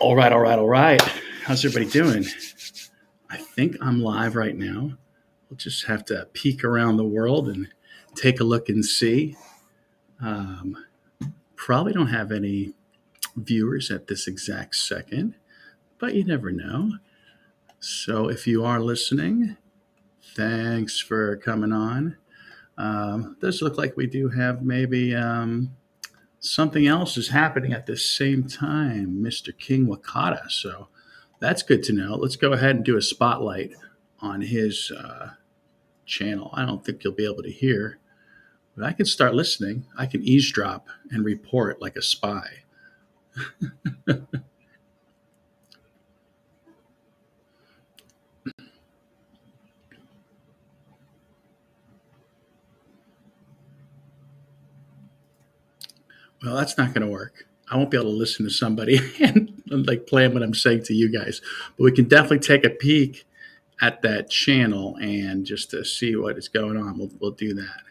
All right, all right, all right. How's everybody doing? I think I'm live right now. We'll just have to peek around the world and take a look and see. Um, Probably don't have any viewers at this exact second, but you never know. So if you are listening, thanks for coming on. Does look like we do have maybe something else is happening at the same time, Mr. King Wakata. So that's good to know. Let's go ahead and do a spotlight on his channel. I don't think you'll be able to hear, but I can start listening. I can eavesdrop and report like a spy. Well, that's not going to work. I won't be able to listen to somebody and like plan what I'm saying to you guys, but we can definitely take a peek at that channel and just to see what is going on. We'll do that.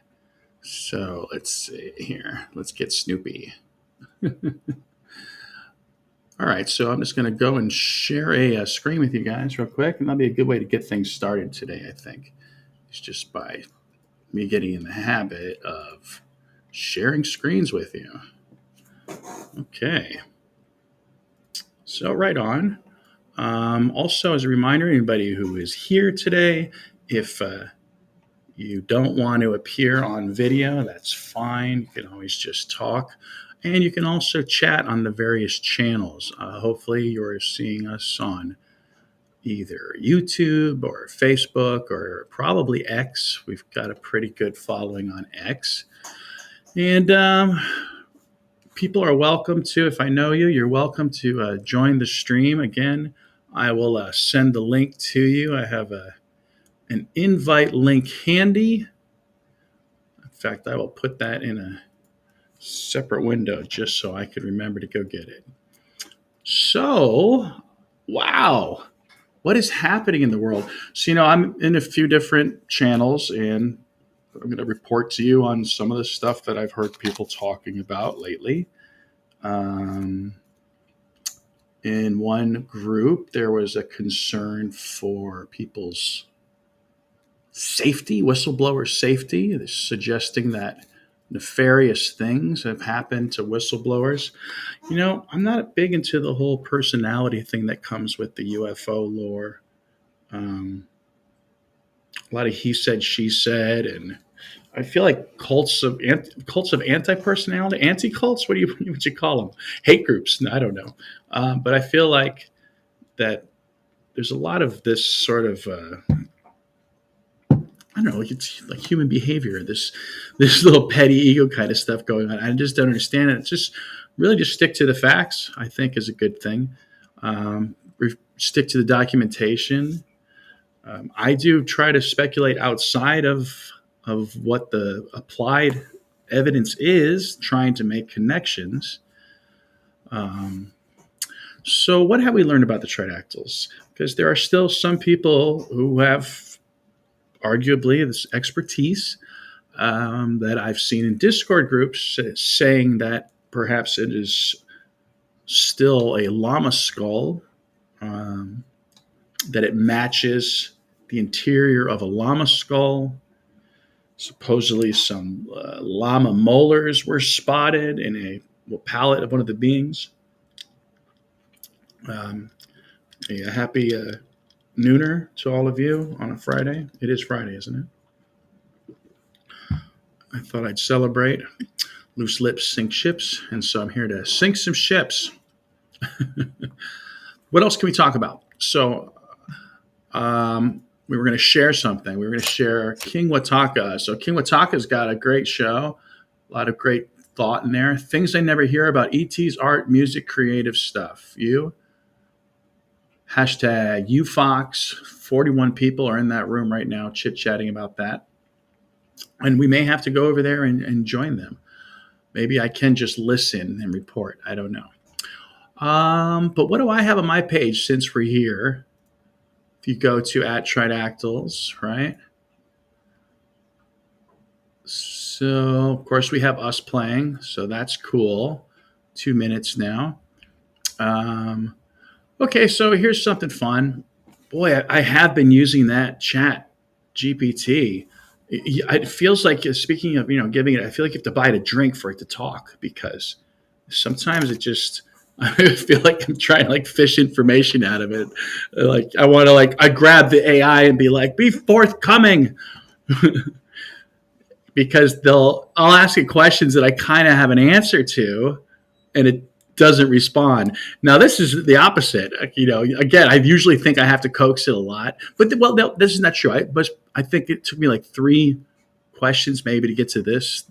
So let's see here. Let's get Snoopy. All right, so I'm just going to go and share a screen with you guys real quick, and that'll be a good way to get things started today, I think. It's just by me getting in the habit of sharing screens with you. Okay, so right on. Also, as a reminder, anybody who is here today, if you don't want to appear on video, that's fine. You can always just talk. And you can also chat on the various channels. Hopefully, you're seeing us on either YouTube or Facebook or probably X. We've got a pretty good following on X. And people are welcome to, if I know you, you're welcome to join the stream. Again, I will send the link to you. I have an invite link handy. In fact, I will put that in a separate window just so I could remember to go get it. So, wow, what is happening in the world? So, I'm in a few different channels and I'm going to report to you on some of the stuff that I've heard people talking about lately. In one group, there was a concern for people's safety, whistleblower safety, suggesting that nefarious things have happened to whistleblowers. I'm not big into the whole personality thing that comes with the UFO lore. A lot of he said, she said, and I feel like cults of anti-personality, anti-cults. What would you call them? Hate groups? I don't know, but I feel like that there's a lot of this sort of I don't know, like it's like human behavior. This little petty ego kind of stuff going on. I just don't understand it. It's just really just stick to the facts. I think is a good thing. Stick to the documentation. I do try to speculate outside of what the applied evidence is, trying to make connections. So, what have we learned about the Tridactyls? Because there are still some people who have arguably this expertise that I've seen in Discord groups saying that perhaps it is still a llama skull, that it matches the interior of a llama skull. Supposedly, some llama molars were spotted in a palate of one of the beings. A happy nooner to all of you on a Friday. It is Friday, isn't it? I thought I'd celebrate. Loose lips sink ships, and so I'm here to sink some ships. What else can we talk about? So, we were going to share something. We were going to share King Wataka. So King Wataka's got a great show, a lot of great thought in there. Things I never hear about ET's art, music, creative stuff. You? Hashtag UFox. 41 people are in that room right now chit-chatting about that. And we may have to go over there and join them. Maybe I can just listen and report. I don't know. But what do I have on my page since we're here? If you go to @Tridactyls, right? So, of course, we have us playing. So that's cool. 2 minutes now. Okay, so here's something fun. Boy, I have been using that chat GPT. It feels like, speaking of, giving it, I feel like you have to buy it a drink for it to talk, because sometimes it just, I feel like I'm trying to like fish information out of it. Like I want to I grab the AI and be like, be forthcoming, because I'll ask it questions that I kind of have an answer to, and it doesn't respond. Now this is the opposite. Again, I usually think I have to coax it a lot, but well, no, this is not true. But I think it took me like three questions maybe to get to this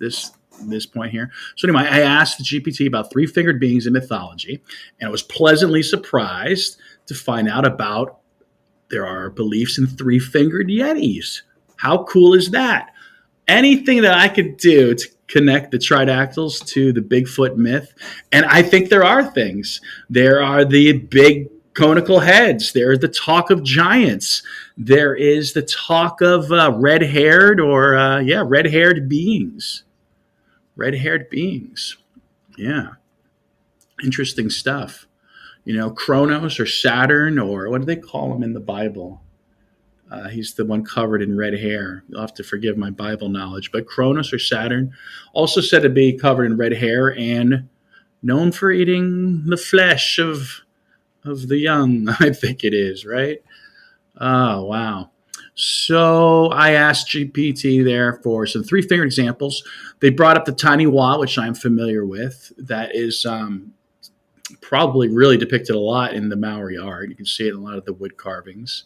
point here. So anyway, I asked the GPT about three-fingered beings in mythology, and I was pleasantly surprised to find out about there are beliefs in three-fingered yetis. How cool is that? Anything that I could do to connect the Tridactyls to the Bigfoot myth. And I think there are things. There are the big conical heads. There's the talk of giants. There is the talk of red-haired beings. Red-haired beings. Yeah. Interesting stuff. Kronos or Saturn, or what do they call him in the Bible? He's the one covered in red hair. You'll have to forgive my Bible knowledge. But Cronus or Saturn, also said to be covered in red hair and known for eating the flesh of the young, I think it is, right? Oh, wow. So I asked GPT there for some three-finger examples. They brought up the tiny wa, which I'm familiar with. That is probably really depicted a lot in the Maori art. You can see it in a lot of the wood carvings.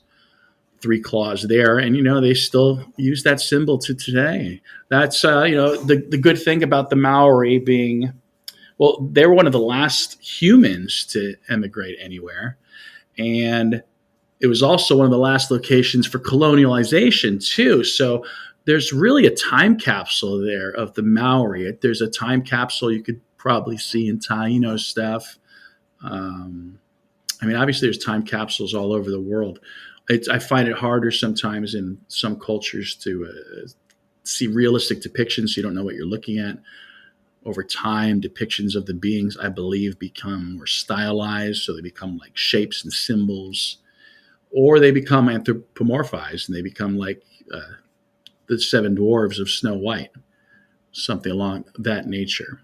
Three claws there, and they still use that symbol to today. That's the good thing about the Maori being, well, they were one of the last humans to emigrate anywhere, and it was also one of the last locations for colonialization too. So there's really a time capsule there of the Maori. There's a time capsule you could probably see in Taino stuff. Obviously there's time capsules all over the world. I find it harder sometimes in some cultures to see realistic depictions. You don't know what you're looking at. Over time, depictions of the beings, I believe, become more stylized. So they become like shapes and symbols, or they become anthropomorphized and they become like the seven dwarves of Snow White, something along that nature.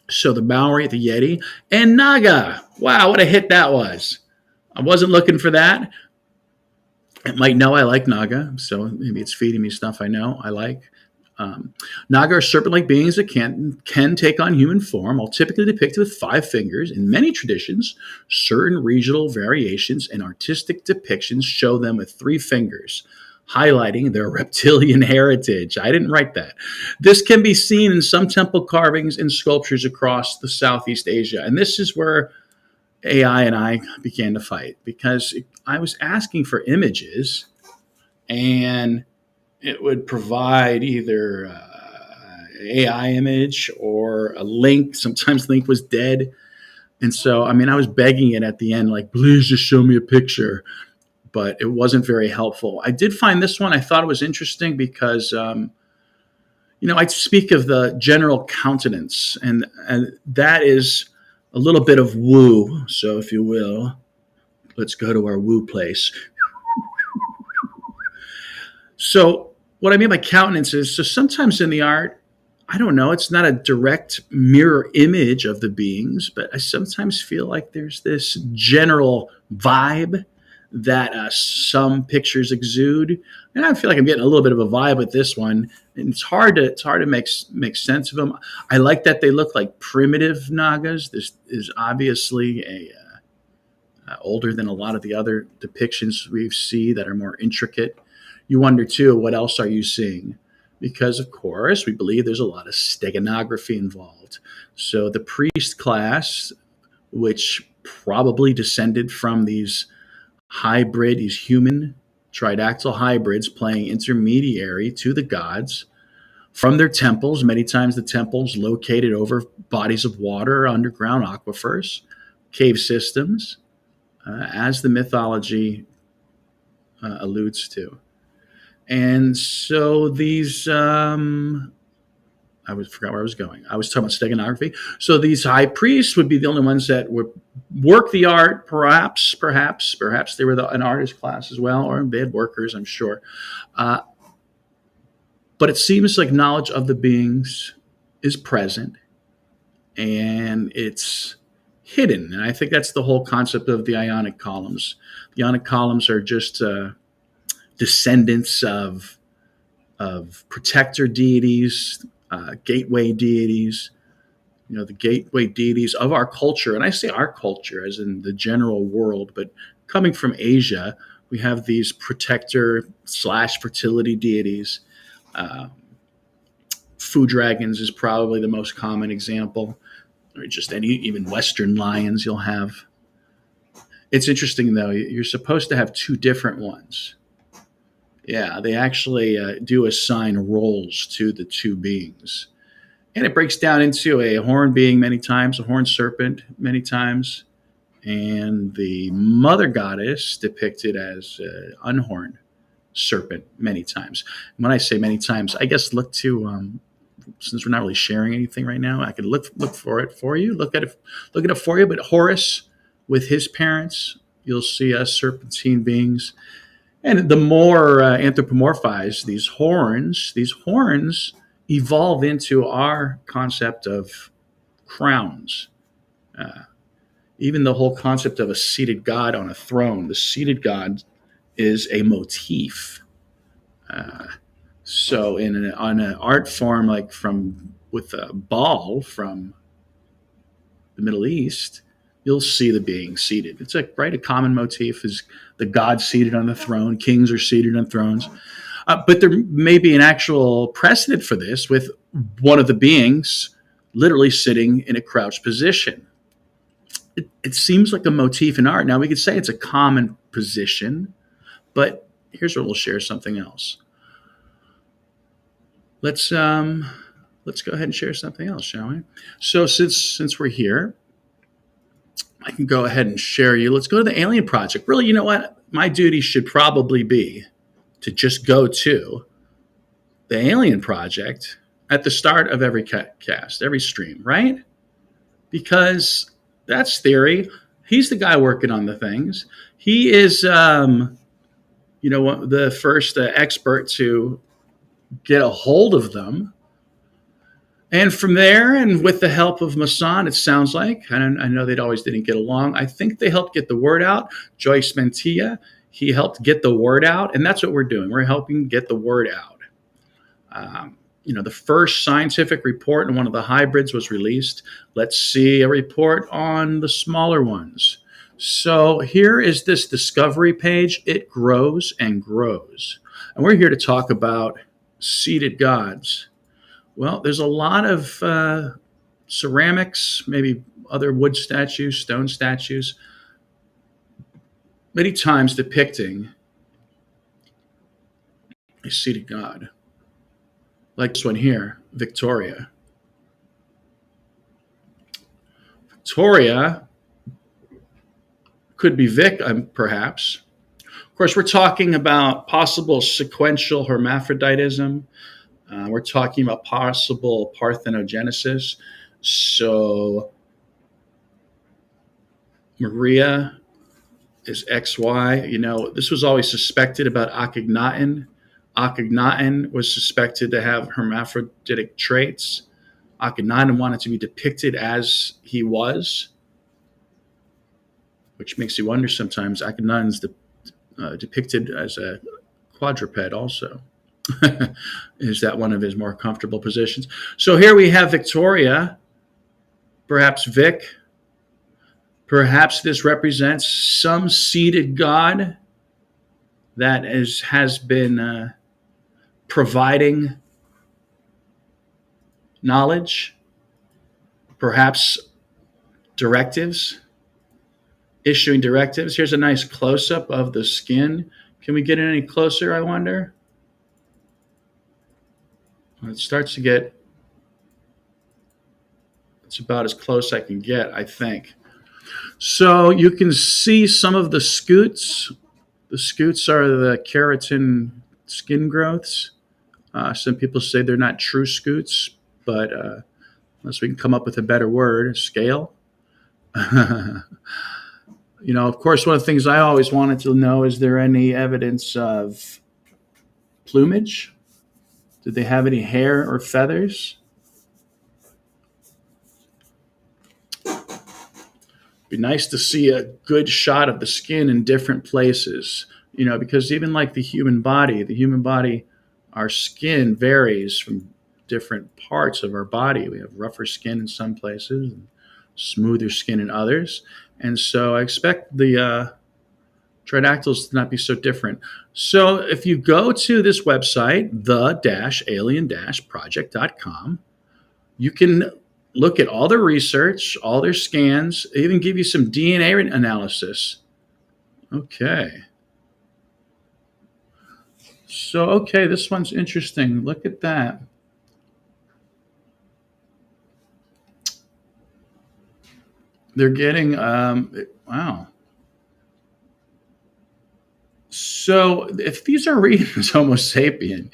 So the Maori, the Yeti, and Naga. Wow, what a hit that was. I wasn't looking for that. It might know I like Naga, so maybe it's feeding me stuff I know I like. Naga are serpent-like beings that can take on human form, all typically depicted with 5 fingers. In many traditions, certain regional variations and artistic depictions show them with 3 fingers, highlighting their reptilian heritage. I didn't write that. This can be seen in some temple carvings and sculptures across the Southeast Asia. And this is where AI and I began to fight, because I was asking for images and it would provide either AI image or a link. Sometimes the link was dead. And so, I was begging it at the end, like, please just show me a picture. But it wasn't very helpful. I did find this one, I thought it was interesting because, I speak of the general countenance, and that is a little bit of woo. So if you will, let's go to our woo place. So what I mean by countenance is, so sometimes in the art, I don't know, it's not a direct mirror image of the beings, but I sometimes feel like there's this general vibe that some pictures exude, and I feel like I'm getting a little bit of a vibe with this one. And it's hard to make sense of them. I like that they look like primitive Nagas. This is obviously older than a lot of the other depictions we see that are more intricate. You wonder too, what else are you seeing? Because of course we believe there's a lot of steganography involved. So the priest class, which probably descended from these human tridactyl hybrids playing intermediary to the gods from their temples. Many times the temples located over bodies of water, underground aquifers, cave systems, as the mythology alludes to. And so these forgot where I was going. I was talking about steganography. So these high priests would be the only ones that would work the art. Perhaps they were an artist class as well, or they had workers, I'm sure. Uh, but it seems like knowledge of the beings is present and it's hidden. And I think that's the whole concept of the ionic columns. The ionic columns are just descendants of protector deities, gateway deities, the gateway deities of our culture. And I say our culture as in the general world, but coming from Asia, we have these protector slash fertility deities. Uh, Food dragons is probably the most common example, or just even Western lions you'll have. It's interesting though, you're supposed to have two different ones. Yeah, they actually do assign roles to the two beings. And it breaks down into a horned being many times, a horned serpent many times, and the mother goddess depicted as unhorned serpent many times. And when I say many times, I guess look to since we're not really sharing anything right now, I could look for it for you. Look at it for you. But Horus, with his parents, you'll see us serpentine beings, and the more anthropomorphized these horns evolve into our concept of crowns. Uh, Even the whole concept of a seated god on a throne. The seated god is a motif. Uh, So on an art form like from with a ball from the Middle East, you'll see the being seated. It's a common motif is the god seated on the throne. Kings are seated on thrones, but there may be an actual precedent for this with one of the beings literally sitting in a crouched position. It seems like a motif in art. Now we could say it's a common position, but here's where we'll share something else. Let's go ahead and share something else, shall we? So since we're here, I can go ahead and share you. Let's go to the Alien Project. Really, you know what? My duty should probably be to just go to the Alien Project at the start of every cast, every stream, right? Because that's theory. He's the guy working on the things. He is, the first expert to get a hold of them. And from there, and with the help of Masson, it sounds like, and I know they always didn't get along, I think they helped get the word out. Joyce Mantilla, he helped get the word out, and that's what we're doing. We're helping get the word out. The first scientific report on one of the hybrids was released. Let's see a report on the smaller ones. So here is this discovery page. It grows and grows. And we're here to talk about seated gods. Well, there's a lot of ceramics, maybe other wood statues, stone statues, many times depicting a seated god. Like this one here, Victoria. Victoria could be Vic, perhaps. Of course, we're talking about possible sequential hermaphroditism. We're talking about possible parthenogenesis. So Maria is XY. This was always suspected about Akhenaten. Akhenaten was suspected to have hermaphroditic traits. Akhenaten wanted to be depicted as he was, which makes you wonder sometimes. Akhenaten's depicted as a quadruped also. Is that one of his more comfortable positions? So here we have Victoria, perhaps Vic. Perhaps this represents some seated god that has been providing knowledge, perhaps directives, issuing directives. Here's a nice close-up of the skin. Can we get it any closer, I wonder? It starts to get, it's about as close I can get, I think. So you can see some of the scutes. The scutes are the keratin skin growths. Some people say they're not true scutes. but unless we can come up with a better word, scale. Of course, one of the things I always wanted to know, is there any evidence of plumage? Did they have any hair or feathers? Be nice to see a good shot of the skin in different places, because even like the human body, our skin varies from different parts of our body. We have rougher skin in some places and smoother skin in others. And so I expect the Tridactyls to not be so different. So if you go to this website, the-alien-project.com, you can look at all their research, all their scans, even give you some DNA analysis. Okay. So, okay, this one's interesting. Look at that. They're getting, wow. So, if these are reading as Homo sapien,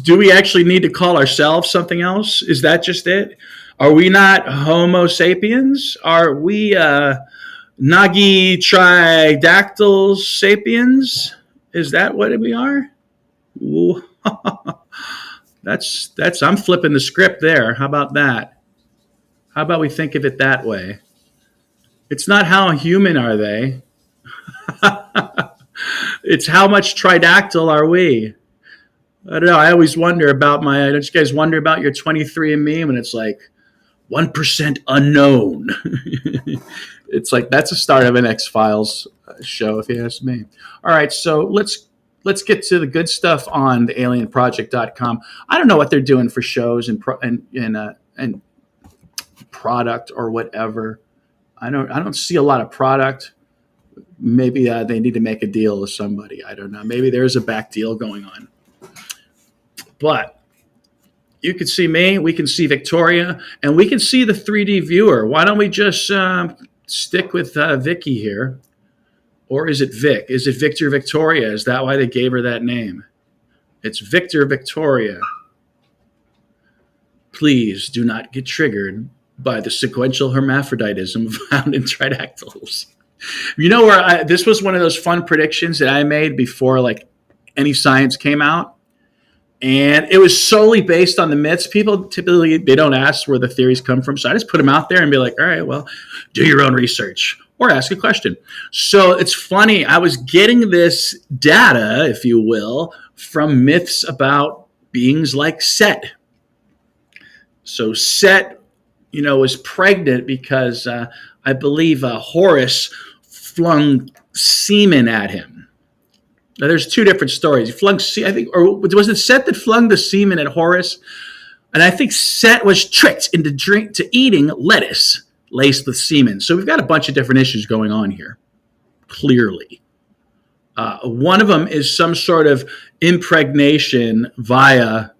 do we actually need to call ourselves something else? Is that just it? Are we not Homo sapiens? Are we Nagi Tridactyls sapiens? Is that what we are? that's I'm flipping the script there. How about that? How about we think of it that way? It's not how human are they. It's how much tridactyl are we? I don't know. I always wonder about don't you guys wonder about your 23andMe when it's like 1% unknown? It's like, that's the start of an X-Files show, if you ask me. All right, so let's get to the good stuff on the alienproject.com. I don't know what they're doing for shows and product or whatever. I don't see a lot of product. Maybe they need to make a deal with somebody. I don't know. Maybe there's a back deal going on. But you can see me, we can see Victoria, and we can see the 3D viewer. Why don't we just stick with Vicky here? Or is it Vic? Is it Victor Victoria? Is that why they gave her that name? It's Victor Victoria. Please do not get triggered by the sequential hermaphroditism found in Tridactyls. This was one of those fun predictions that I made before like any science came out. And it was solely based on the myths. People typically, they don't ask where the theories come from. So I just put them out there and be like, all right, well, do your own research or ask a question. So it's funny. I was getting this data, if you will, from myths about beings like Set. So Set, was pregnant because I believe Horus flung semen at him. Now, there's two different stories. He flung, I think, or was it Set that flung the semen at Horus? And I think Set was tricked into eating lettuce laced with semen. So we've got a bunch of different issues going on here, clearly. One of them is some sort of impregnation via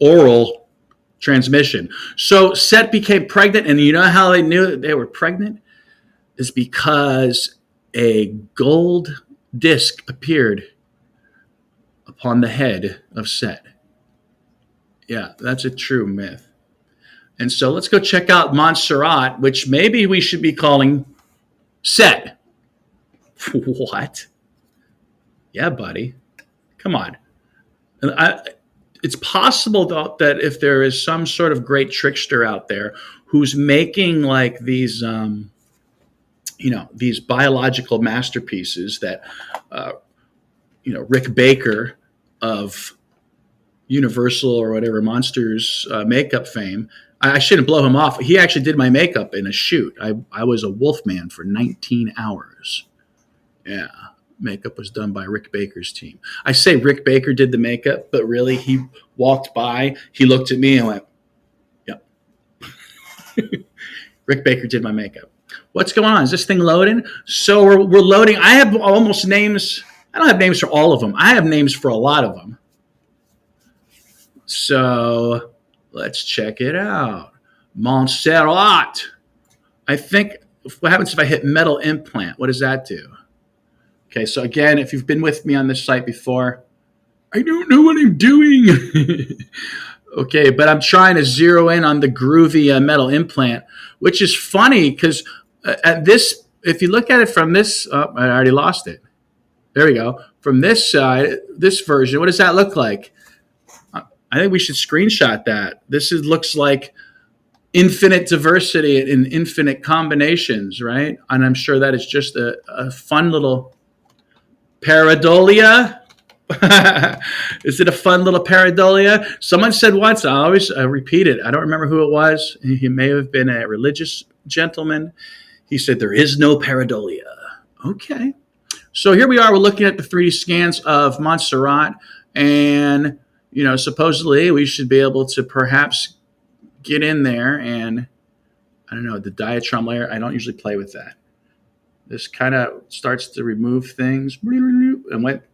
oral transmission. So Set became pregnant, and you know how they knew that they were pregnant? Is because a gold disc appeared upon the head of Set. Yeah, that's a true myth. And so let's go check out Montserrat, which maybe we should be calling Set. What? Yeah, buddy. Come on. It's possible, though, that if there is some sort of great trickster out there who's making like these these biological masterpieces that, Rick Baker of Universal or whatever Monsters makeup fame. I shouldn't blow him off. He actually did my makeup in a shoot. I was a Wolfman for 19 hours. Yeah. Makeup was done by Rick Baker's team. I say Rick Baker did the makeup, but really he walked by, he looked at me and went, yep. Rick Baker did my makeup. What's going on? Is this thing loading? So we're loading. I have almost names. I don't have names for all of them. I have names for a lot of them. So let's check it out. Montserrat. I think, what happens if I hit metal implant? What does that do? Okay, so again, if you've been with me on this site before, I don't know what I'm doing. Okay, but I'm trying to zero in on the groovy metal implant, which is funny because at this, if you look at it from this, oh, I already lost it. There we go. From this side, this version, what does that look like? I think we should screenshot that. Looks like infinite diversity and infinite combinations, right? And I'm sure that is just a fun little pareidolia. Is it a fun little pareidolia? Someone said once, I always repeat it. I don't remember who it was. He may have been a religious gentleman. He said, there is no pareidolia. Okay. So here we are. We're looking at the 3D scans of Montserrat. And, supposedly we should be able to perhaps get in there and, I don't know, the diatrome layer. I don't usually play with that. This kind of starts to remove things. And what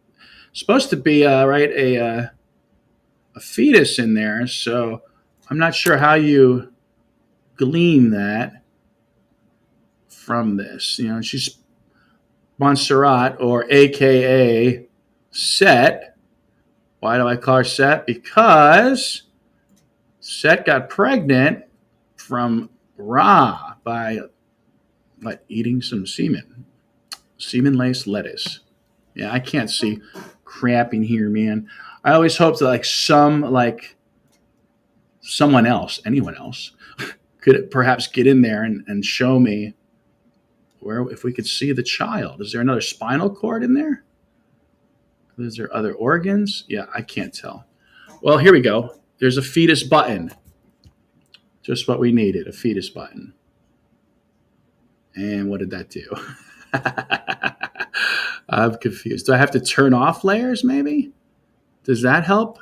supposed to be a fetus in there, so I'm not sure how you glean that from this. She's Montserrat, or AKA Set. Why do I call her Set? Because Set got pregnant from Ra by eating some semen-laced lettuce. Yeah, I can't see crapping here, man. I always hope that anyone else, could perhaps get in there and show me if we could see the child. Is there another spinal cord in there? Is there other organs? Yeah, I can't tell. Well, here we go. There's a fetus button. Just what we needed, a fetus button. And what did that do? I'm confused. Do I have to turn off layers maybe? Does that help?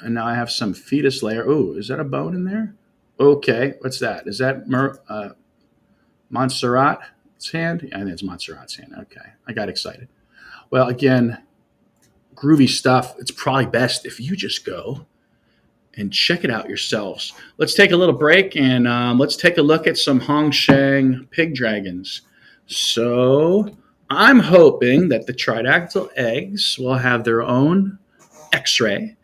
And now I have some fetus layer. Oh, is that a bone in there? Okay, what's that? Is that Montserrat's hand? I think it's Montserrat's hand. Okay, I got excited. Well, again, groovy stuff. It's probably best if you just go and check it out yourselves. Let's take a little break and let's take a look at some Hongsheng pig dragons. So I'm hoping that the Tridactyl eggs will have their own X-ray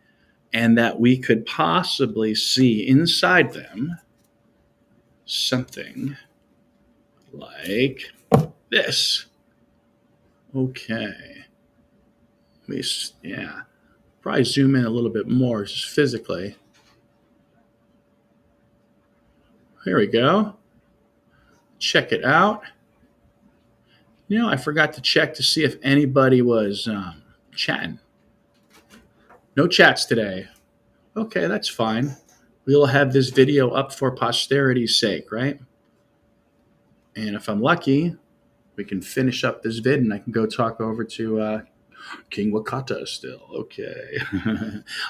and that we could possibly see inside them something like this. Okay. Yeah. Probably zoom in a little bit more just physically. Here we go. Check it out. I forgot to check to see if anybody was chatting. No chats today. Okay, that's fine. We'll have this video up for posterity's sake, right? And if I'm lucky, we can finish up this vid and I can go talk over to King Wakata still. Okay.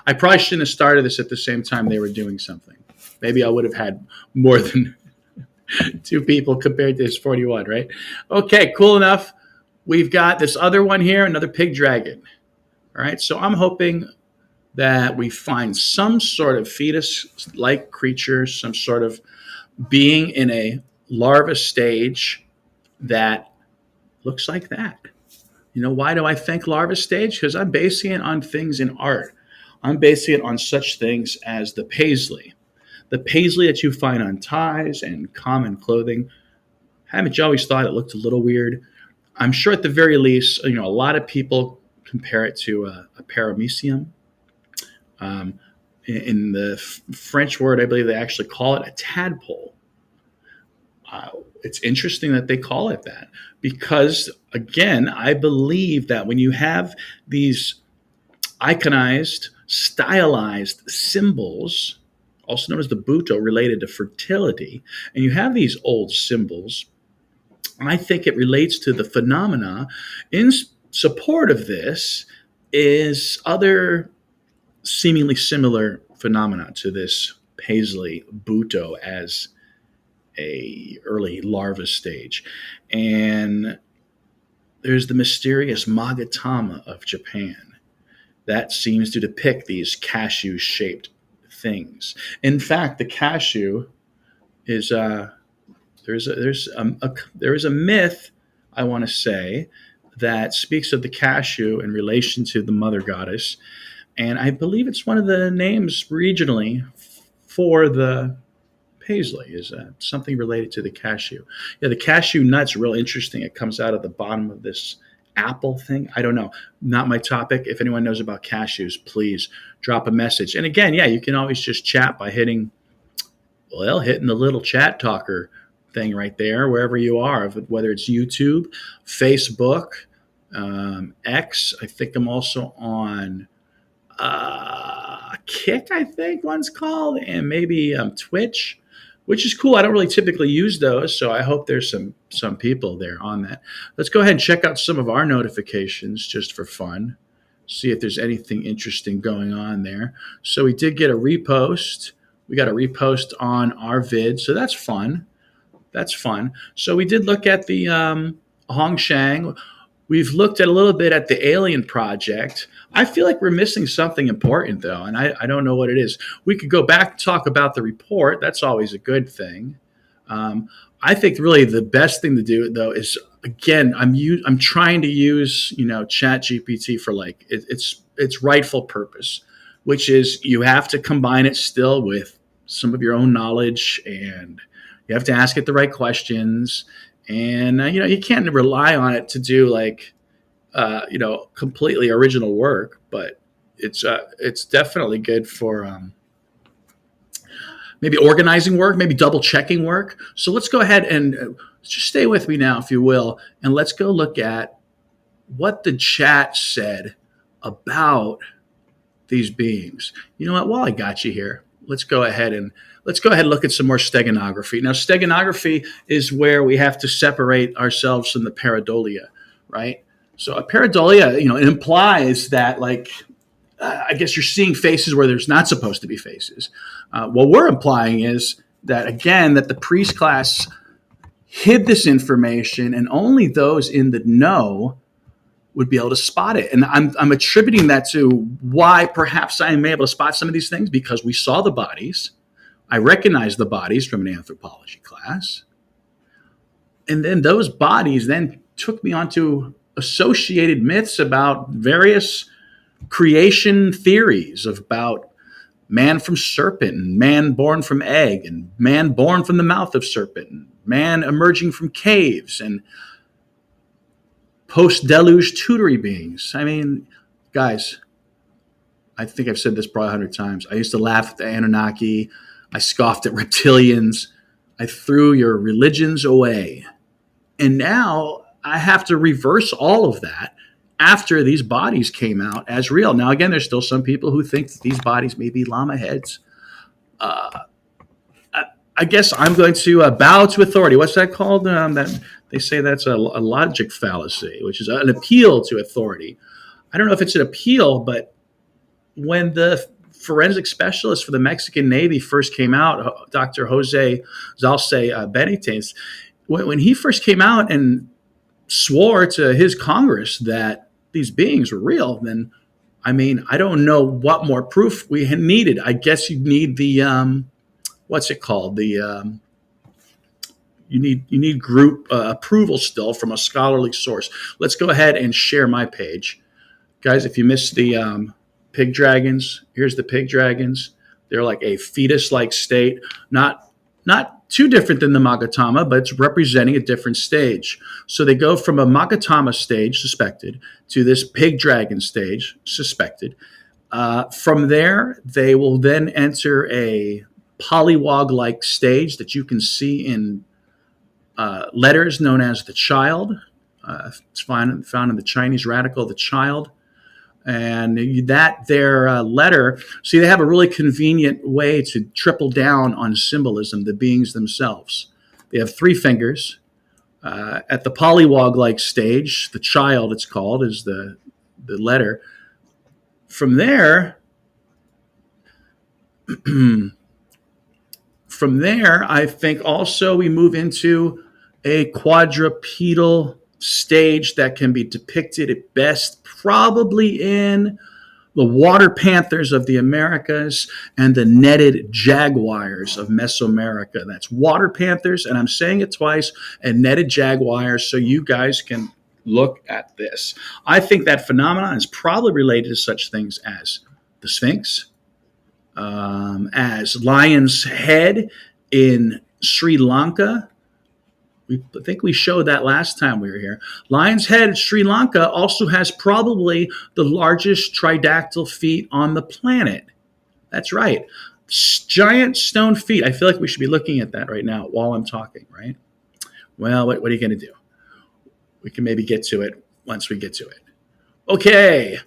I probably shouldn't have started this at the same time they were doing something. Maybe I would have had more than 2 people compared to this 41, right? Okay, cool enough. We've got this other one here, another pig dragon. All right, so I'm hoping that we find some sort of fetus-like creature, some sort of being in a larva stage that looks like that. Why do I think larva stage? Because I'm basing it on things in art. I'm basing it on such things as the paisley. The paisley that you find on ties and common clothing. Haven't you always thought it looked a little weird? I'm sure at the very least, a lot of people compare it to a paramecium. In the French word, I believe they actually call it a tadpole. It's interesting that they call it that because, again, I believe that when you have these iconized, stylized symbols, also known as the Buto, related to fertility, and you have these old symbols, I think it relates to the phenomena. In support of this is other seemingly similar phenomena to this paisley Buto as a early larva stage. And there's the mysterious Magatama of Japan that seems to depict these cashew-shaped things. In fact, the cashew is there is a myth, I want to say, that speaks of the cashew in relation to the mother goddess, And I believe it's one of the names regionally for the paisley is something related to the cashew. Yeah, the cashew nut's real interesting. It comes out of the bottom of this apple thing. I don't know. Not my topic. If anyone knows about cashews, please drop a message. And again, yeah, you can always just chat by hitting the little chat talker thing right there, wherever you are, whether it's YouTube, Facebook, X. I think I'm also on Kick, I think one's called, and maybe Twitch, which is cool. I don't really typically use those, so I hope there's some people there on that. Let's go ahead and check out some of our notifications just for fun. See if there's anything interesting going on there. So we did get a repost. We got a repost on our vid, so that's fun. That's fun. So we did look at the Hongshan. We've looked at a little bit at the Alien Project. I feel like we're missing something important, though, and I don't know what it is. We could go back and talk about the report. That's always a good thing. I think really the best thing to do, though, is again, I'm trying to use Chat GPT for like its rightful purpose, which is you have to combine it still with some of your own knowledge, and you have to ask it the right questions. And you can't rely on it to do like completely original work, but it's definitely good for maybe organizing work, maybe double checking work. So let's go ahead and just stay with me now, if you will, and let's go look at what the chat said about these beings. You know what? While I got you here, let's go ahead and look at some more steganography. Now, steganography is where we have to separate ourselves from the pareidolia, right? So a pareidolia, it implies that I guess you're seeing faces where there's not supposed to be faces. What we're implying is that, again, that the priest class hid this information and only those in the know would be able to spot it. And I'm attributing that to why perhaps I am able to spot some of these things, because we saw the bodies. I recognized the bodies from an anthropology class. And then those bodies then took me onto associated myths about various creation theories about man from serpent, and man born from egg, and man born from the mouth of serpent, and man emerging from caves, and post-deluge tutory beings. I mean, guys, I think I've said this probably 100 times. I used to laugh at the Anunnaki. I scoffed at reptilians. I threw your religions away. And now I have to reverse all of that after these bodies came out as real. Now, again, there's still some people who think that these bodies may be llama heads. I guess I'm going to bow to authority. What's that called? That they say that's a logic fallacy, which is an appeal to authority. I don't know if it's an appeal, but when the forensic specialist for the Mexican Navy first came out, Dr. Jose Zalce Benitez, when he first came out and swore to his Congress that these beings were real, then, I mean, I don't know what more proof we had needed. I guess you need the, what's it called? The you need group approval still from a scholarly source. Let's go ahead and share my page. Guys, if you missed the pig dragons, here's the pig dragons. They're like a fetus-like state, not too different than the Magatama, but it's representing a different stage. So they go from a Magatama stage, suspected, to this pig dragon stage, suspected. From there, they will then enter a polywog-like stage that you can see in letters known as the child. It's found in the Chinese radical, the child. And that their letter, see, they have a really convenient way to triple down on symbolism, the beings themselves. They have 3 fingers. At the polywog-like stage, the child, it's called, is the letter. From there, I think also we move into a quadrupedal stage that can be depicted at best probably in the water panthers of the Americas and the netted jaguars of Mesoamerica. That's water panthers, and I'm saying it twice, and netted jaguars, so you guys can look at this. I think that phenomenon is probably related to such things as the Sphinx, as lion's head in Sri Lanka. I think we showed that last time we were here. Lion's head in Sri Lanka also has probably the largest tridactyl feet on the planet. That's right. Giant stone feet. I feel like we should be looking at that right now while I'm talking, right? Well, what are you going to do? We can maybe get to it once we get to it. Okay.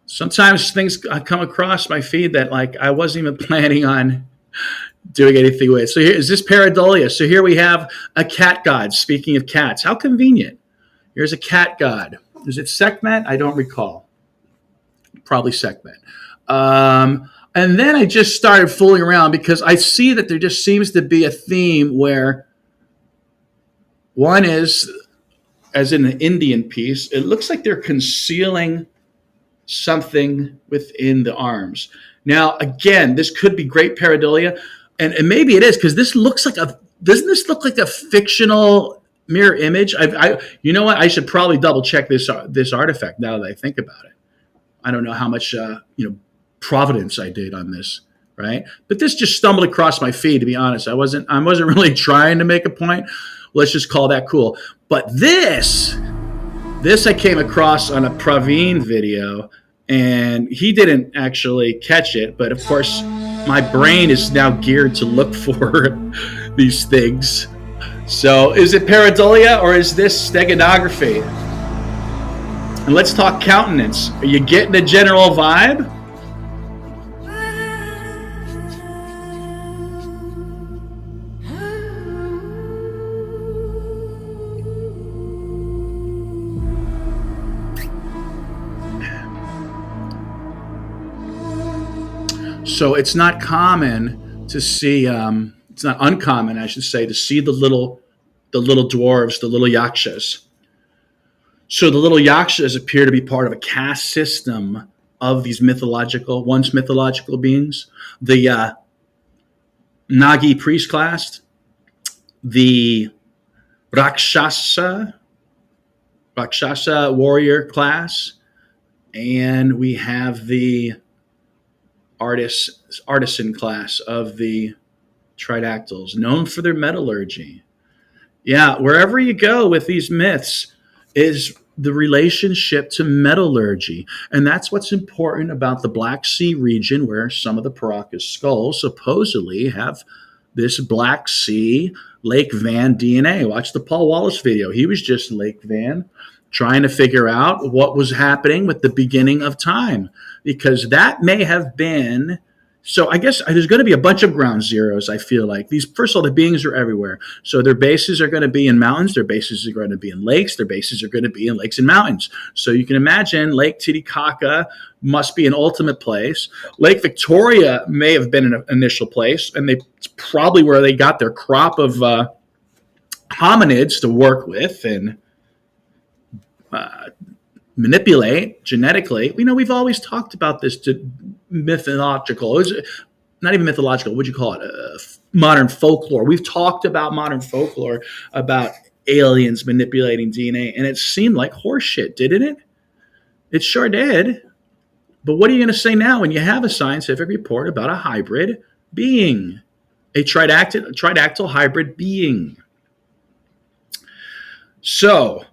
Sometimes things come across my feed that like I wasn't even planning on doing anything with. So here is this pareidolia. So here we have a cat god. Speaking of cats, how convenient. Here's a cat god. Is it Sekhmet? I don't recall. Probably Sekhmet. And then I just started fooling around because I see that there just seems to be a theme where one is, as in an Indian piece, it looks like they're concealing something within the arms. Now, again, this could be great pareidolia, and maybe it is because this looks like doesn't this look like a fictional mirror image? You know what? I should probably double check this artifact now that I think about it. I don't know how much providence I did on this, right? But this just stumbled across my feed. To be honest, I wasn't really trying to make a point. Let's just call that cool. But this I came across on a Praveen video, and he didn't actually catch it. But of course, my brain is now geared to look for these things. So is it pareidolia or is this steganography? And let's talk countenance. Are you getting the general vibe? So it's not common to see, it's not uncommon, I should say, to see the little dwarves, the little yakshas. So the little yakshas appear to be part of a caste system of these once mythological beings. The Nagi priest class, the Rakshasa warrior class, and we have the artisan class of the Tridactyls, known for their metallurgy. Yeah, wherever you go with these myths is the relationship to metallurgy. And that's what's important about the Black Sea region, where some of the Paracas skulls supposedly have this Black Sea Lake Van DNA. Watch the Paul Wallace video. He was just in Lake Van trying to figure out what was happening with the beginning of time, because that may have been. So I guess there's going to be a bunch of ground zeros, I feel like. First of all, the beings are everywhere. So their bases are going to be in mountains. Their bases are going to be in lakes. Their bases are going to be in lakes and mountains. So you can imagine Lake Titicaca must be an ultimate place. Lake Victoria may have been an initial place, and it's probably where they got their crop of hominids to work with and manipulate genetically. We've always talked about this mythological. It's not even mythological. What'd you call it? Modern folklore. We've talked about modern folklore about aliens manipulating DNA, and it seemed like horseshit, didn't it? It sure did. But what are you going to say now when you have a scientific report about a hybrid being, a tridactyl hybrid being? So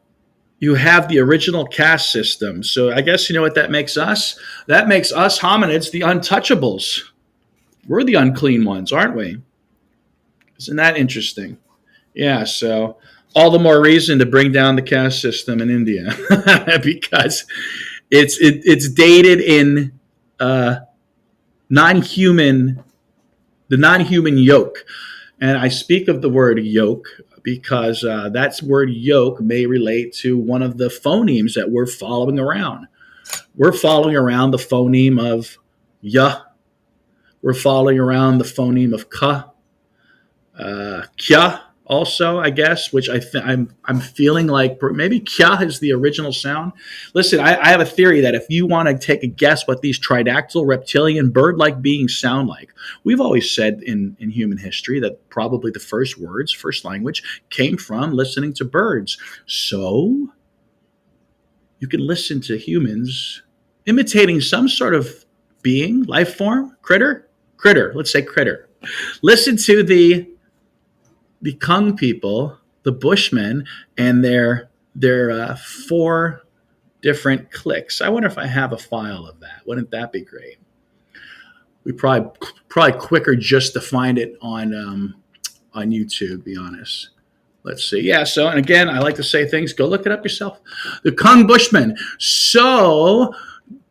you have the original caste system. So I guess you know what that makes us? That makes us hominids the untouchables. We're the unclean ones, aren't we? Isn't that interesting? Yeah, so all the more reason to bring down the caste system in India because it's dated in the non-human yoke. And I speak of the word yoke because that word yoke may relate to one of the phonemes that we're following around. We're following around the phoneme of ya. We're following around the phoneme of ka, kya also, I guess, which I'm feeling like maybe kya is the original sound. Listen, I have a theory that if you want to take a guess what these tridactyl, reptilian, bird-like beings sound like, we've always said in human history that probably the first language came from listening to birds. So you can listen to humans imitating some sort of being, life form, critter. Let's say critter. Listen to the Kung people, the Bushmen, and their 4 different clicks. I wonder if I have a file of that. Wouldn't that be great? We probably quicker just to find it on YouTube. To be honest. Let's see. Yeah. So, and again, I like to say things. Go look it up yourself. The Kung Bushmen. So,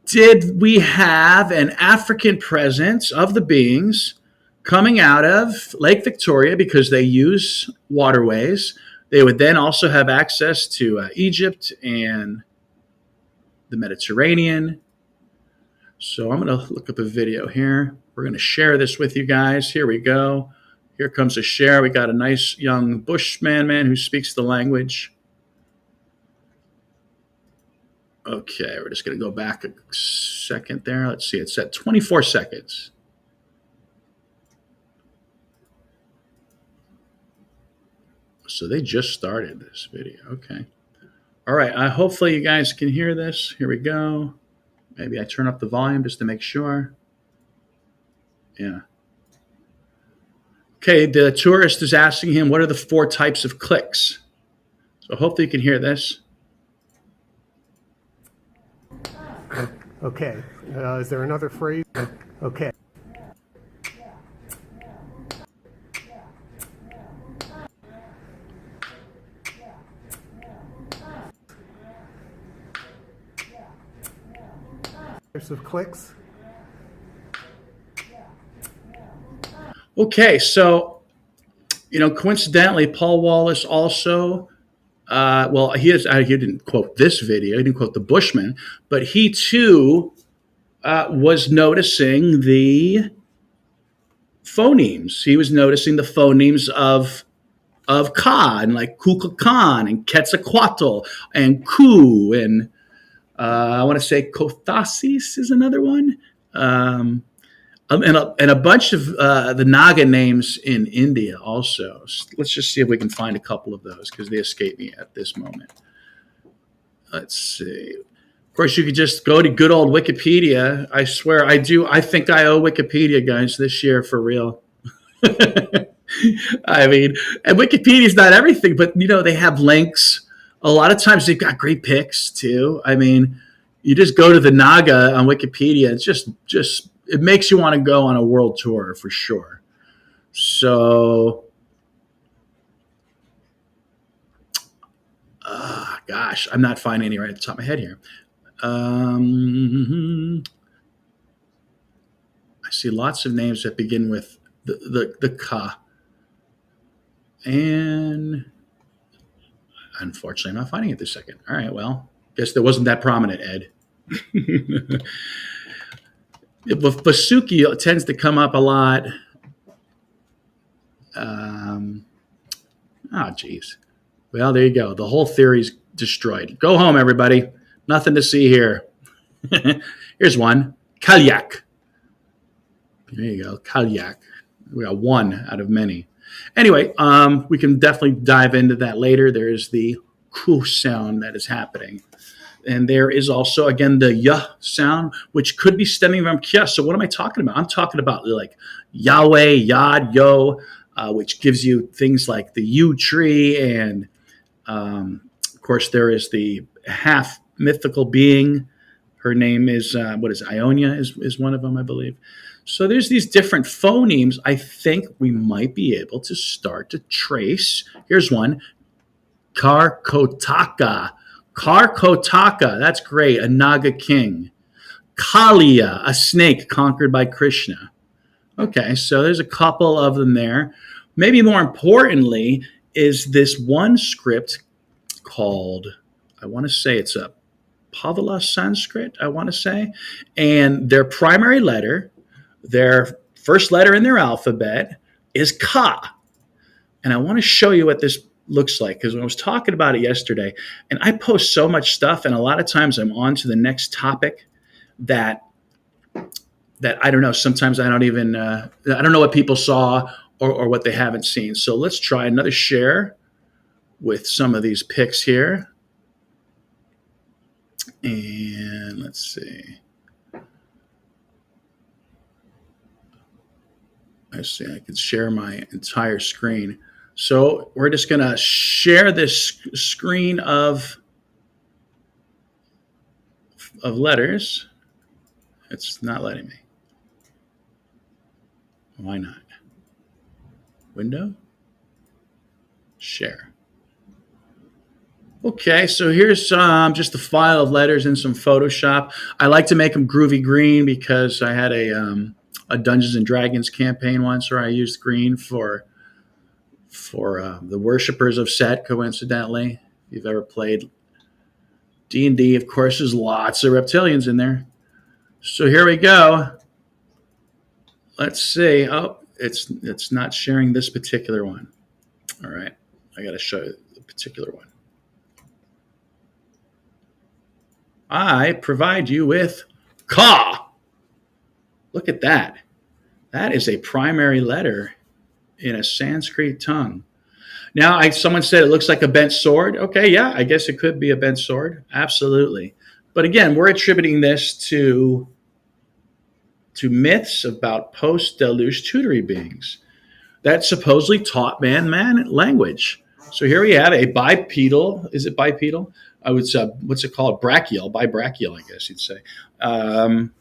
did we have an African presence of the beings coming out of Lake Victoria because they use waterways? They would then also have access to Egypt and the Mediterranean. So I'm going to look up a video here. We're going to share this with you guys. Here we go. Here comes a share. We got a nice young Bushman man who speaks the language. Okay, we're just going to go back a second there. Let's see. It's at 24 seconds. So they just started this video. Okay. All right. Hopefully you guys can hear this. Here we go. Maybe I turn up the volume just to make sure. Yeah. Okay, the tourist is asking him, what are the 4 types of clicks? So hopefully you can hear this. Okay. Is there another phrase? Okay. Types of clicks. Okay, so, coincidentally, Paul Wallace also, he didn't quote this video, he didn't quote the Bushman, but he too was noticing the phonemes. He was noticing the phonemes of Ka, and like Kukulkan and Quetzalcoatl and Ku, and I want to say Kothasis is another one. And a bunch of the Naga names in India also. Let's just see if we can find a couple of those because they escape me at this moment. Let's see. Of course, you could just go to good old Wikipedia. I swear I do. I think I owe Wikipedia, guys, this year for real. I mean, and Wikipedia is not everything, but, they have links. A lot of times they've got great pics, too. I mean, you just go to the Naga on Wikipedia. It's just it makes you want to go on a world tour for sure. So, gosh, I'm not finding any right at the top of my head here. I see lots of names that begin with the Ka. And unfortunately, I'm not finding it this second. All right, well, guess there wasn't that prominent, Ed. Basuki tends to come up a lot. Geez. Well, there you go. The whole theory's destroyed. Go home, everybody. Nothing to see here. Here's one. Kalyak. There you go. Kalyak. We got one out of many. Anyway, we can definitely dive into that later. There is the ku sound that is happening. And there is also, again, the yah sound, which could be stemming from kya. So what am I talking about? I'm talking about like Yahweh, Yad, Yo, which gives you things like the yew tree. And, of course, there is the half mythical being. Her name is, Ionia is one of them, I believe. So there's these different phonemes. I think we might be able to start to trace. Here's one. Karkotaka. Karkotaka, that's great, a Naga king. Kalia, a snake conquered by Krishna. Okay, so there's a couple of them there. Maybe more importantly is this one script called, I want to say it's a Pavala Sanskrit, I want to say. And their primary letter, their first letter in their alphabet is Ka. And I want to show you what this looks like because I was talking about it yesterday, and I post so much stuff, and a lot of times I'm on to the next topic that I don't know. Sometimes I don't even I don't know what people saw or what they haven't seen. So let's try another share with some of these pics here, and let's see. Let's see, I can share my entire screen. So we're just going to share this screen of letters. It's not letting me. Why not? Window? Share. Okay, so here's just a file of letters in some Photoshop. I like to make them groovy green because I had a Dungeons and Dragons campaign once where I used green for the worshippers of Set. Coincidentally, if you've ever played D&D, of course, there's lots of reptilians in there. So here we go. Let's see. Oh, it's not sharing this particular one. All right, I got to show you the particular one. I provide you with Ka. Look at that. That is a primary letter in a Sanskrit tongue. Now, someone said it looks like a bent sword. Okay, yeah, I guess it could be a bent sword. Absolutely. But again, we're attributing this to myths about post-deluge tutory beings that supposedly taught man language. So here we have a bipedal. Is it bipedal? What's it called? Brachial, bibrachial, I guess you'd say. An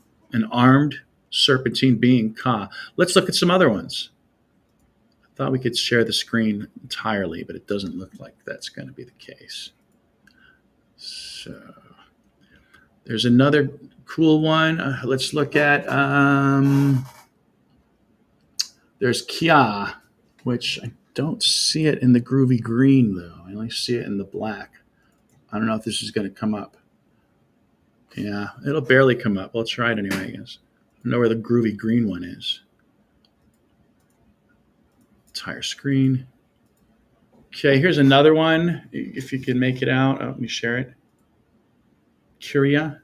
armed serpentine being, Ka. Let's look at some other ones. I thought we could share the screen entirely, but it doesn't look like that's going to be the case. So there's another cool one. Let's look at, there's Kya, which I don't see it in the groovy green, though. I only see it in the black. I don't know if this is going to come up. Yeah, it'll barely come up. We'll try it anyway, I guess. I don't know where the groovy green one is. Entire screen. Okay, here's another one. If you can make it out, let me share it. Kia,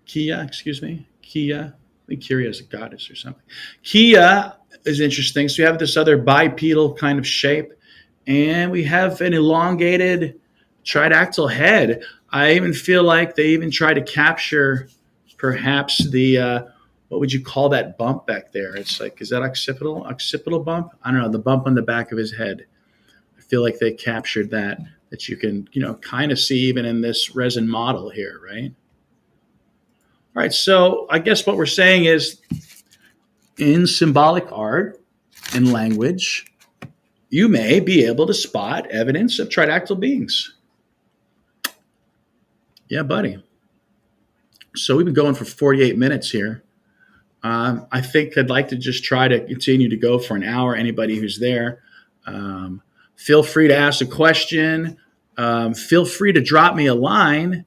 excuse me. Kia. I think Kyria is a goddess or something. Kia is interesting. So we have this other bipedal kind of shape, and we have an elongated tridactyl head. I even feel like they even try to capture perhaps the what would you call that bump back there? It's like, is that occipital bump? I don't know, the bump on the back of his head. I feel like they captured that you can, kind of see even in this resin model here, right? All right, so I guess what we're saying is in symbolic art and language, you may be able to spot evidence of tridactyl beings. Yeah, buddy. So we've been going for 48 minutes here. I think I'd like to just try to continue to go for an hour. Anybody who's there, feel free to ask a question. Feel free to drop me a line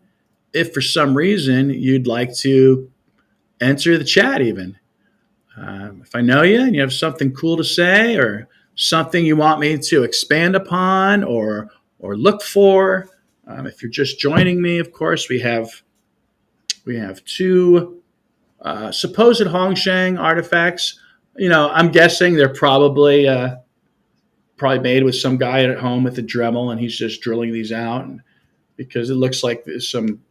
if for some reason you'd like to enter the chat even. If I know you and you have something cool to say or something you want me to expand upon or look for, if you're just joining me, of course, we have two supposed Hongshang artifacts. I'm guessing they're probably made with some guy at home with a Dremel, and he's just drilling these out because it looks like there's some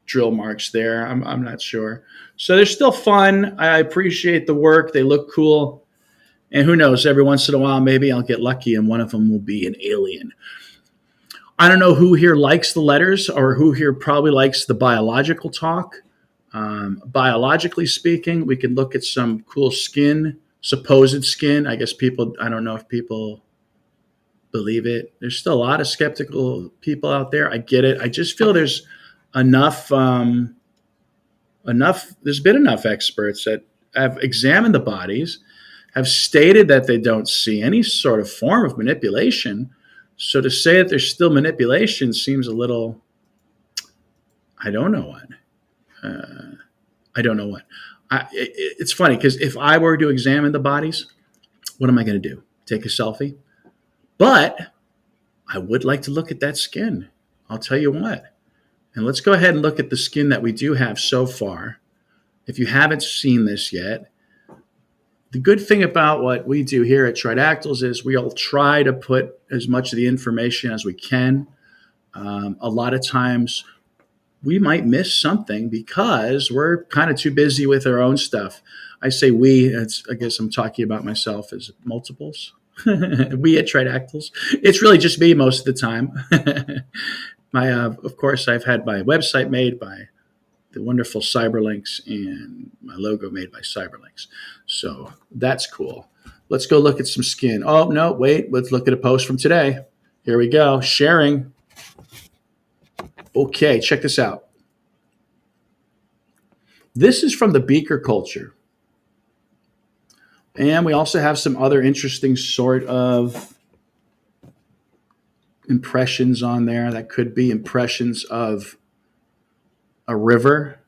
drill marks there. I'm not sure. So they're still fun. I appreciate the work. They look cool. And who knows, every once in a while, maybe I'll get lucky and one of them will be an alien. I don't know who here likes the letters or who here probably likes the biological talk. Biologically speaking, we can look at some cool skin, supposed skin. I guess I don't know if people believe it. There's still a lot of skeptical people out there. I get it. I just feel there's enough, there's been enough experts that have examined the bodies, have stated that they don't see any sort of form of manipulation. So to say that there's still manipulation seems a little, I don't know what. It's funny because if I were to examine the bodies, what am I going to do? Take a selfie? But I would like to look at that skin. I'll tell you what. And let's go ahead and look at the skin that we do have so far. If you haven't seen this yet, the good thing about what we do here at Tridactyls is we'll try to put as much of the information as we can. A lot of times we might miss something because we're kind of too busy with our own stuff. I say we, I guess I'm talking about myself as multiples. We at Tridactyls. It's really just me most of the time. Of course, I've had my website made by the wonderful Cyberlinks and my logo made by Cyberlinks. So that's cool. Let's go look at some skin. Oh, no, wait. Let's look at a post from today. Here we go. Sharing. Okay, check this out. This is from the beaker culture. And we also have some other interesting sort of impressions on there. That could be impressions of a river.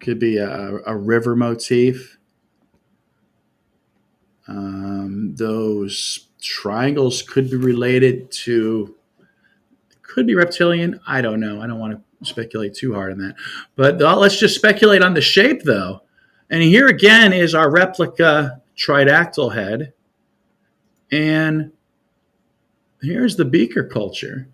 Could be a river motif. Those triangles could be related to, could be reptilian. I don't know. I don't want to speculate too hard on that. But let's just speculate on the shape, though. And here again is our replica tridactyl head. And here's the beaker culture.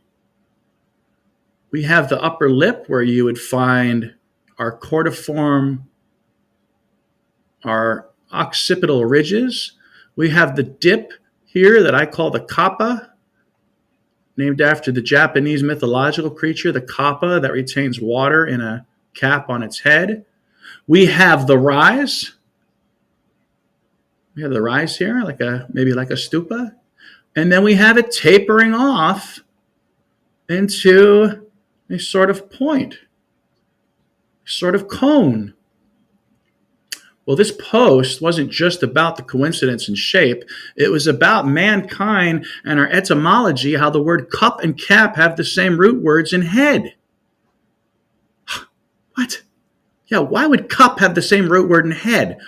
We have the upper lip where you would find our cordiform, our occipital ridges. We have the dip here that I call the kappa, named after the Japanese mythological creature, the kappa, that retains water in a cap on its head. We have the rise. We have the rise here, maybe like a stupa. And then we have it tapering off into a sort of point, a sort of cone. Well, this post wasn't just about the coincidence in shape. It was about mankind and our etymology, how the word cup and cap have the same root words in head. What? Yeah, why would cup have the same root word in head?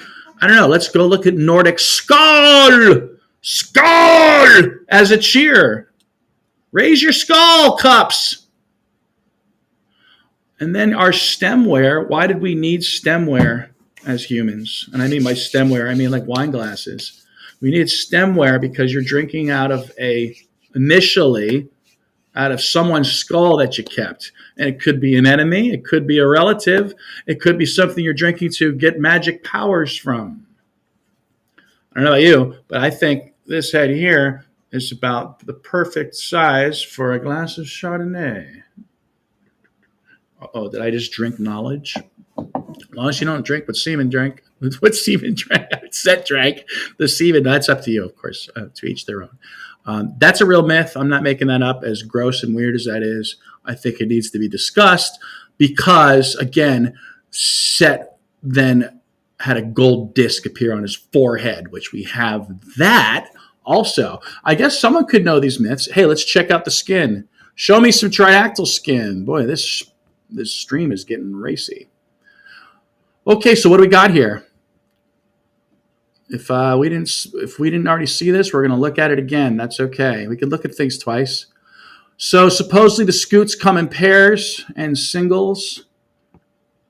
I don't know. Let's go look at Nordic skull. Skull as a cheer. Raise your skull, cups. And then our stemware. Why did we need stemware as humans? And I mean by stemware, I mean like wine glasses. We need stemware because you're drinking initially out of someone's skull that you kept. And it could be an enemy. It could be a relative. It could be something you're drinking to get magic powers from. I don't know about you, but I think this head here is about the perfect size for a glass of Chardonnay. Oh, did I just drink knowledge? As long as you don't drink what semen drank. What semen drank? Set drank. The semen, that's up to you, of course, to each their own. That's a real myth. I'm not making that up, as gross and weird as that is. I think it needs to be discussed because, again, Set then had a gold disc appear on his forehead, which we have that also. I guess someone could know these myths. Hey, let's check out the skin. Show me some tridactyl skin. Boy, this stream is getting racy. Okay, so what do we got here? If we didn't already see this, we're going to look at it again. That's okay. We can look at things twice. So supposedly the scutes come in pairs and singles.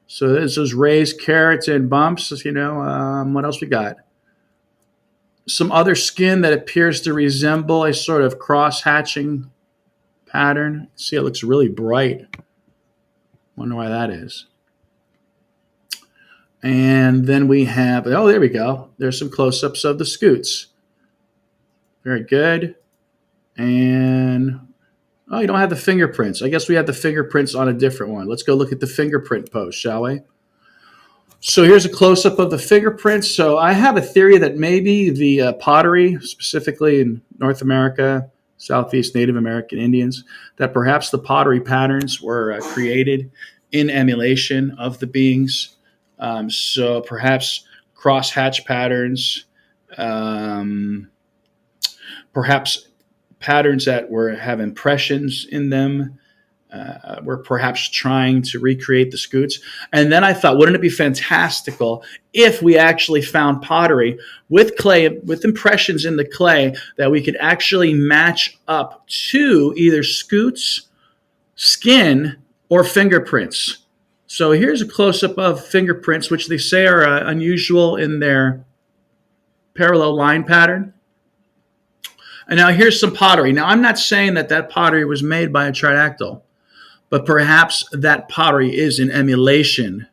So there's those raised carrots and bumps. What else we got? Some other skin that appears to resemble a sort of cross-hatching pattern. See, it looks really bright. Wonder why that is. And then we have, there we go. There's some close-ups of the scutes. Very good. And, you don't have the fingerprints. I guess we have the fingerprints on a different one. Let's go look at the fingerprint post, shall we? So here's a close-up of the fingerprints. So I have a theory that maybe the pottery, specifically in North America, Southeast Native American Indians, that perhaps the pottery patterns were created in emulation of the beings. So perhaps cross-hatch patterns, perhaps patterns that have impressions in them, were perhaps trying to recreate the scutes. And then I thought, wouldn't it be fantastical if we actually found pottery with clay, with impressions in the clay, that we could actually match up to either scutes, skin, or fingerprints. So here's a close-up of fingerprints, which they say are unusual in their parallel line pattern. And now here's some pottery. Now, I'm not saying that pottery was made by a tridactyl, but perhaps that pottery is an emulation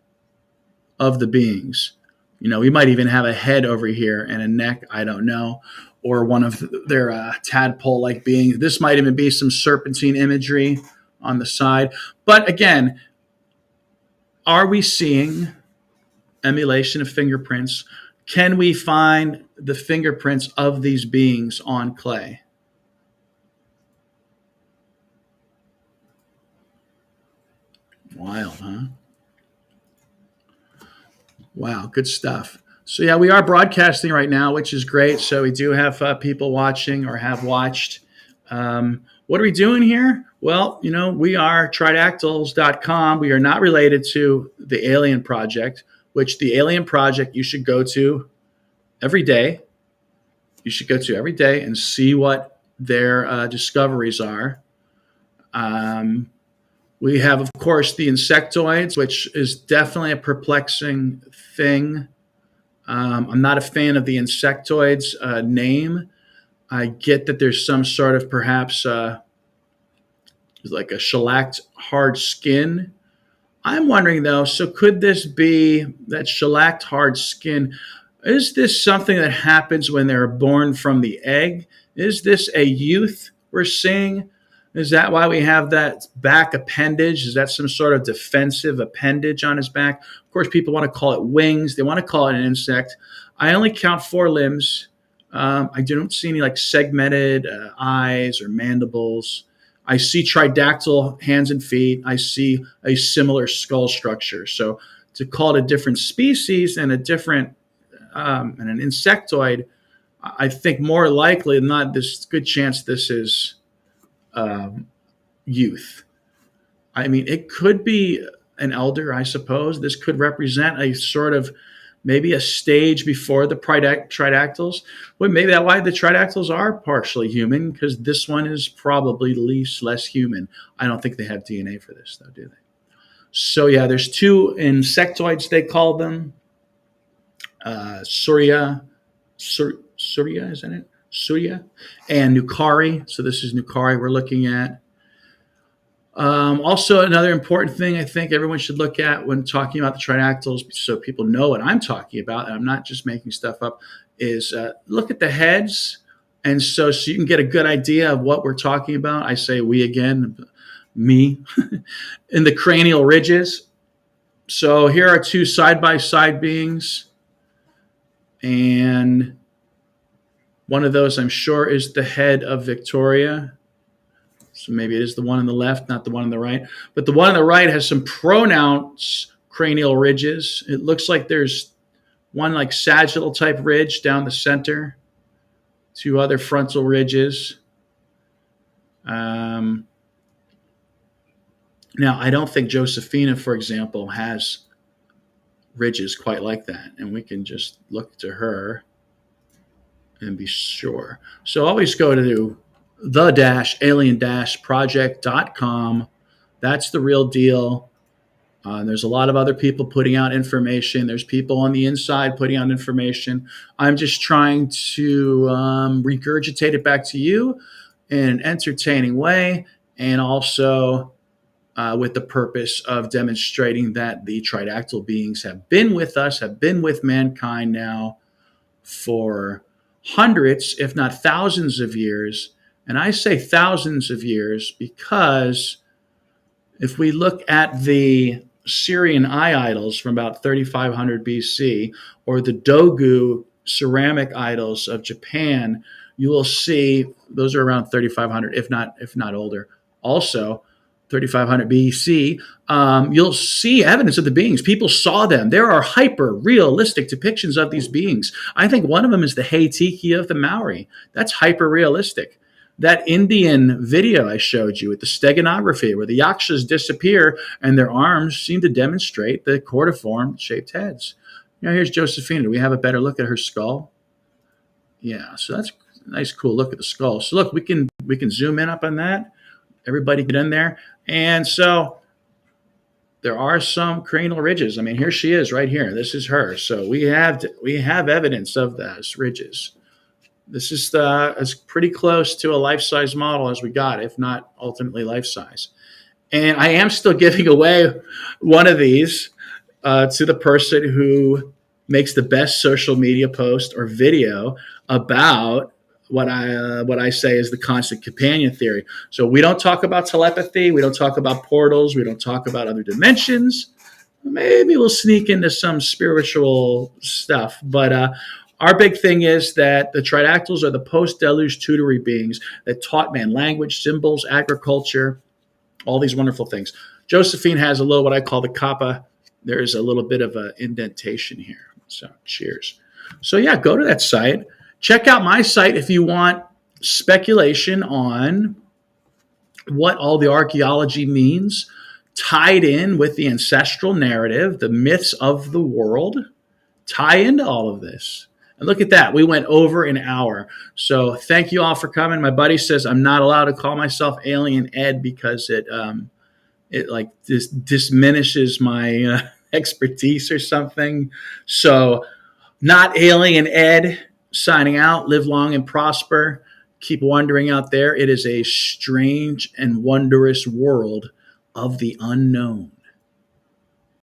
of the beings. We might even have a head over here and a neck, I don't know, or one of their tadpole like beings. This might even be some serpentine imagery on the side. But again, are we seeing emulation of fingerprints? Can we find the fingerprints of these beings on clay? Wild, huh? Wow, good stuff. So yeah, we are broadcasting right now, which is great. So we do have people watching or have watched. What are we doing here? Well, we are Tridactyls.com. We are not related to the Alien Project, which the Alien Project you should go to every day. You should go to every day and see what their discoveries are. We have, of course, the insectoids, which is definitely a perplexing thing. I'm not a fan of the insectoids name. I get that there's some sort of perhaps like a shellacked hard skin. I'm wondering though, so could this be that shellacked hard skin? Is this something that happens when they're born from the egg? Is this a youth we're seeing? Is that why we have that back appendage? Is that some sort of defensive appendage on his back? Of course, people want to call it wings. They want to call it an insect. I only count 4 limbs. I don't see any like segmented eyes or mandibles. I see tridactyl hands and feet. I see a similar skull structure. So to call it a different species and a different and an insectoid, I think more likely than not, there's a good chance this is youth. I mean, it could be an elder, I suppose. This could represent a sort of maybe a stage before the tridactyls. Well, maybe that's why the tridactyls are partially human, because this one is probably less human. I don't think they have DNA for this, though, do they? So, yeah, there's 2 insectoids, they call them. Surya, isn't it? Surya and Nukari. So this is Nukari we're looking at. Also, another important thing I think everyone should look at when talking about the tridactyls, so people know what I'm talking about, and I'm not just making stuff up, is look at the heads. And so you can get a good idea of what we're talking about. I say we again, me, in the cranial ridges. So here are 2 side-by-side beings. And one of those, I'm sure, is the head of Victoria. So maybe it is the one on the left, not the one on the right. But the one on the right has some pronounced cranial ridges. It looks like there's one like sagittal type ridge down the center, 2 other frontal ridges. Now, I don't think Josephina, for example, has ridges quite like that. And we can just look to her and be sure. So always go to the-alien-project.com. That's the real deal. There's a lot of other people putting out information. There's people on the inside putting out information. I'm just trying to regurgitate it back to you in an entertaining way, and also with the purpose of demonstrating that the tridactyl beings have been with us, have been with mankind now for hundreds, if not thousands of years. And I say thousands of years because if we look at the Syrian eye idols from about 3500 BC or the Dogu ceramic idols of Japan, you will see those are around 3500, if not older. Also, 3500 BC, you'll see evidence of the beings. People saw them. There are hyper-realistic depictions of these beings. I think one of them is the Heitiki of the Maori. That's hyper-realistic. That Indian video I showed you with the steganography where the yakshas disappear and their arms seem to demonstrate the cordiform-shaped heads. Here's Josephina. Do we have a better look at her skull? Yeah, so that's a nice, cool look at the skull. So look, we can zoom in up on that. Everybody get in there. And so there are some cranial ridges. I mean, here she is right here. This is her. So we have evidence of those ridges. This is as pretty close to a life-size model as we got, if not ultimately life-size. And I am still giving away one of these to the person who makes the best social media post or video about what I say is the constant companion theory. So we don't talk about telepathy, we don't talk about portals, we don't talk about other dimensions. Maybe we'll sneak into some spiritual stuff, but our big thing is that the Tridactyls are the post-deluge tutory beings that taught man language, symbols, agriculture, all these wonderful things. Josephine has a little what I call the kappa. There's a little bit of an indentation here. So cheers. So yeah, go to that site. Check out my site if you want speculation on what all the archaeology means, tied in with the ancestral narrative, the myths of the world, tie into all of this. And look at that. We went over an hour. So thank you all for coming. My buddy says I'm not allowed to call myself Alien Ed because it like diminishes my expertise or something. So not Alien Ed, signing out. Live long and prosper. Keep wandering out there. It is a strange and wondrous world of the unknown.